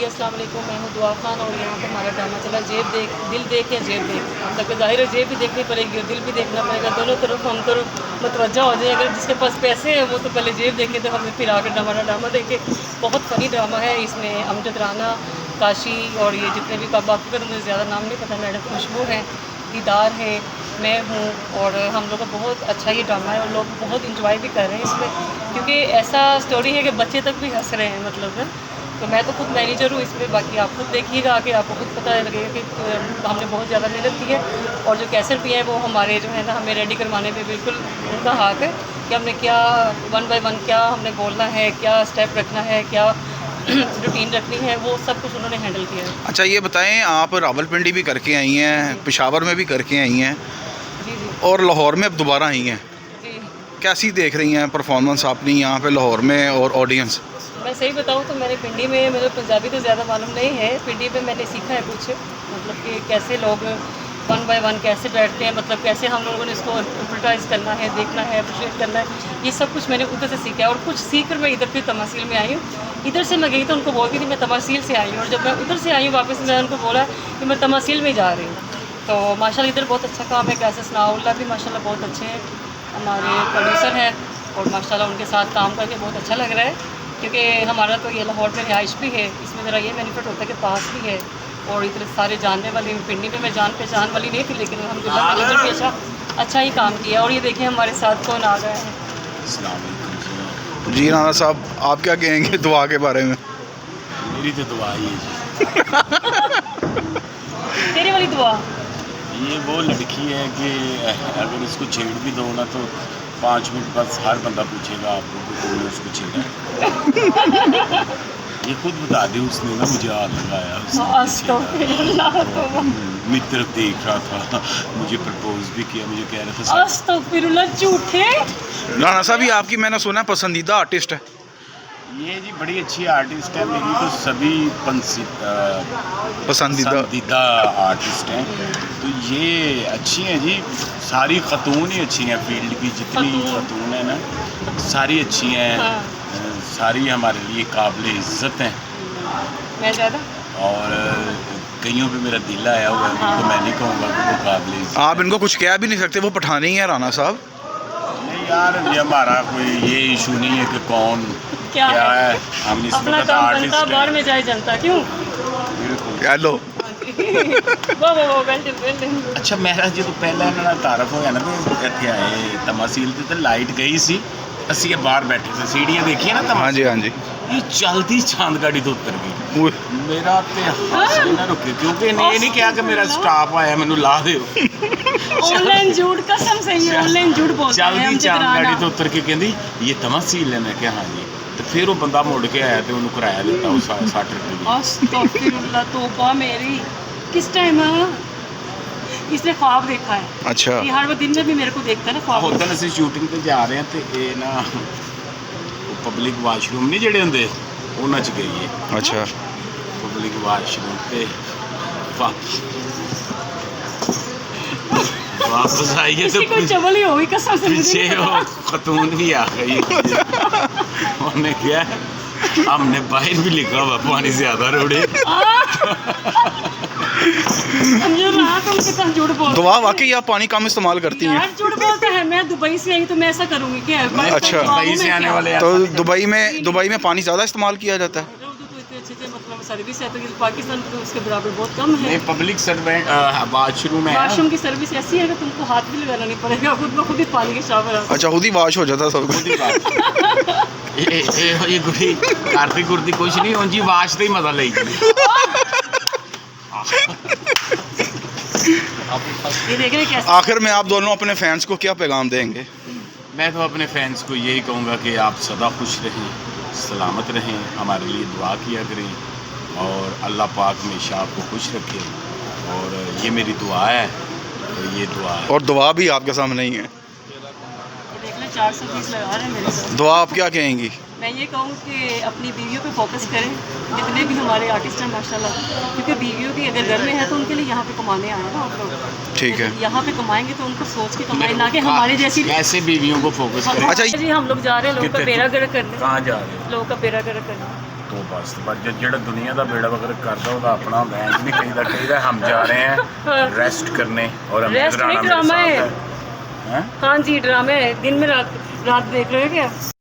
जी अस्सलाम वालेकुम, मैं हूँ दुआ खान और यहाँ पे हमारा ड्रामा चला जेब देख दिल देख या जेब देख। मतलब कि ज़ाहिर है जेब भी देखनी पड़ेगी और दिल भी देखना पड़ेगा, दोनों तरफ हम तो मुतवज्जा हो जाए। अगर जिसके पास पैसे हैं वो तो पहले जेब देखे तो हमें फिर आकर हमारा ड्रामा देखे। बहुत फ़नी ड्रामा है, इसमें अमजद राना, काशी और ये जितने भी बाकी का तो मुझे ज़्यादा नाम नहीं पता, मैडम खुशबू है, दीदार है, मैं हूँ और हम लोग का बहुत अच्छा ये ड्रामा है और लोग बहुत इंजॉय भी कर रहे हैं इसमें, क्योंकि ऐसा स्टोरी है कि बच्चे तक भी हंस रहे हैं। मतलब है तो मैं तो खुद मैनेजर हूँ इसमें, बाकी आप खुद देखिएगा कि आपको खुद पता लगेगा कि हमने बहुत ज़्यादा मेहनत की है और जो कैसेट भी है वो हमारे जो है ना हमें रेडी करवाने में बिल्कुल उनका हाथ है कि हमने क्या 1 बाय 1 क्या हमने बोलना है, क्या स्टेप रखना है, क्या रूटीन रखनी है, वो सब कुछ उन्होंने हैंडल किया है। अच्छा ये बताएं, आप रावलपिंडी भी करके आई हैं, पेशावर में भी करके आई हैं जी जी और लाहौर में अब दोबारा आई हैं, जी। कैसी देख रही हैं परफॉर्मेंस अपनी यहाँ पे लाहौर में और ऑडियंस? मैं सही बताऊँ तो मैंने पिंडी में, मुझे पंजाबी तो ज़्यादा मालूम नहीं है, पिंडी में मैंने सीखा है कुछ, मतलब कि कैसे लोग 1 बाय 1 कैसे बैठते हैं, मतलब कैसे हम लोगों ने इसको इंटरप्रेटाइज करना है, देखना है, अप्रिशिएट करना है, ये सब कुछ मैंने उधर से सीखा है। और कुछ सीख कर मैं इधर फिर तमासील में आई हूँ। इधर से मैं गई तो उनको बोलती थी मैं तमासील से आई हूँ, और जब मैं उधर से आई हूँ वापस मैं उनको बोला कि मैं तमासील में जा रही हूँ। तो माशाल्लाह इधर बहुत अच्छा काम है, कैसे सनाउल्लाह भी माशाल्लाह बहुत अच्छे हैं, हमारे प्रोड्यूसर हैं और माशाल्लाह उनके साथ काम करके बहुत अच्छा लग रहा है, क्योंकि हमारा तो ये लाहौर में रिहाइश भी है, इसमें ज़रा ये बेनिफिट होता है कि पास भी है और इतने सारे जानने वाले। पिंडी में मैं जान पहचान वाली नहीं थी, लेकिन अल्हम्दुलिल्लाह मैनेजर भी अच्छा ही काम किया। और ये देखें हमारे साथ कौन आ गया है। जी राना साहब, आप क्या कहेंगे दुआ के बारे में? मेरी तो दुआ ही है जी। तेरी वाली दुआ ये वो लड़की है कि अगर इसको छेड़ भी दो ना तो 5 मिनट बस हर बंदा पूछेगा आपको कि कौन उसको छेड़ा। ये खुद बता दी उसने ना, मुझे हाथ लगाया उसने, मेरी तरफ देख रहा था, मुझे प्रपोज भी किया, मुझे कह रहा था अस्तगफिरुल्लाह, झूठे। राना साहब ये आपकी मैंने सुना पसंदीदा आर्टिस्ट है? ये जी बड़ी अच्छी आर्टिस्ट है, मेरी तो सभी पसंदीदा आर्टिस्ट हैं, तो ये अच्छी हैं जी, सारी खतून ही अच्छी हैं, फील्ड की जितनी खतून है ना सारी अच्छी हैं। हाँ। सारी हमारे लिए काबिल इज़्ज़त हैं। मैं ज़्यादा और कईयों पे मेरा दिल आया हुआ है, तो मैं नहीं कहूँगा कि वो काबिल इज़्ज़त। आप इनको कुछ कह भी नहीं सकते, वो पठानी ही है राना साहब। नहीं यार, ये हमारा कोई ये इशू नहीं है कि कौन क्या है, हम इसमें अपना काम बनता बाहर में जाए जनता क्यों। हेलो अच्छा मेरा जो पहला इन्होंने तारफ होया ना तो इतने आए तमासील तो लाइट गई सी, ਅਸੀਂ बाहर बैठे थे, सीढ़ियाँ देखी है ना। हाँ जी हाँ जी। ये चलती चांद गाड़ी तो उतर गई, मेरा ते हंस भी ना रुके, क्योंकि इन्हें ये नहीं कहा कि मेरा स्टाफ आया मैनू ला दो। ऑनलाइन झूठ, कसम से ये ऑनलाइन झूठ बोलते हैं। चलती चांद गाड़ी तो उतर के कहती ये तमासील है, मैं क्या हाँ जी, तो फिर वो बंदा मुड़ के आया तो उन्होंने किराया दिता 60 रुपये। अस्तगफिरुल्लाह, तौबा मेरी, किस टाइम इसने ख्वाब देखा है। अच्छा, ये हर वो दिन में भी मेरे को देखता है ना ख्वाब। उधर ਅਸੀਂ ਸ਼ੂਟਿੰਗ ਤੇ ਜਾ ਰਹੇ ਹਾਂ ਤੇ ਇਹ ਨਾ ਪਬਲਿਕ ਵਾਸ਼ਰੂਮ ਨਹੀਂ ਜਿਹੜੇ ਹੁੰਦੇ ਉਹਨਾਂ 'ਚ ਗਈ ਹੈ। अच्छा ਪਬਲਿਕ ਵਾਸ਼ਰੂਮ ਤੇ वापस आई है इसकी कोई चवल ही होगी कसम से, पीछे वो खतून भी आ गई। उन्होंने क्या हमने बाहर भी लिखा हुआ पानी ज्यादा रोड़े। तुम कितना झूठ बोलते दुआ वाकई आप पानी कम इस्तेमाल करती हैं? यार झूठ बोलते हैं, मैं दुबई से आई तो मैं ऐसा करूंगी क्या? अच्छा, दुबई से आने वाले तो दुबई में पानी ज़्यादा इस्तेमाल किया जाता है? मतलब सर्विस है तो ये पाकिस्तान तो उसके बराबर बहुत कम है। पब्लिक सर्वेंट वाशरूम है, वाशरूम की सर्विस ऐसी है कि तुमको हाथ भी लगाना नहीं पड़ेगा, खुद ब खुद ही पानी के शावर। अच्छा, खुद ही वाश हो जाता सब कुछ? ये गुड़ी करती कुर्ती कुछ नहीं हो जी, वाश से ही मजा ले। ये देख रहे कैसे। आखिर में आप दोनों अपने फैंस को क्या पैगाम देंगे? मैं तो अपने फैंस को यही कहूँगा कि आप सदा खुश रहें, सलामत रहें, हमारे लिए दुआ किया करें और अल्लाह पाक हमेशा आपको खुश रखे। और ये मेरी दुआ है, ये दुआ है। और दुआ भी आपके सामने ही है। देख ले 420 लगा रहे हैं मेरे साथ। दुआ आप क्या कहेंगी? मैं ये कहूँ कि अपनी बीवियों पे फोकस करें, जितने भी हमारे आर्टिस्ट हैं माशाल्लाह, क्योंकि बीवियों की अगर घर में है तो उनके लिए यहाँ पे कमाने आए ना आप लोग। ठीक है, यहाँ पे कमाएंगे तो उनको सोच के कमाएं, ना कि हमारी जैसी ऐसे बीवियों को फोकस करें। अच्छा जी हम लोग जा रहे हैं लोगों का बेड़ा गर्क करने। कहाँ जा रहे हैं? लोगों का बेड़ा गर्क करने। तो बस पर ਜਿਹੜਾ ਦੁਨੀਆ ਦਾ ਬੇੜਾ ਵਗਰ ਕਰਦਾ ਉਹਦਾ ਆਪਣਾ ਹੁੰਦਾ ਹੈ ਨਹੀਂ ਕਹੀਦਾ हम जा रहे हैं रेस्ट करने और हम रेस्ट नहीं, ड्रामा है। हाँ जी ड्रामे है, दिन में रात देख रहे हो क्या?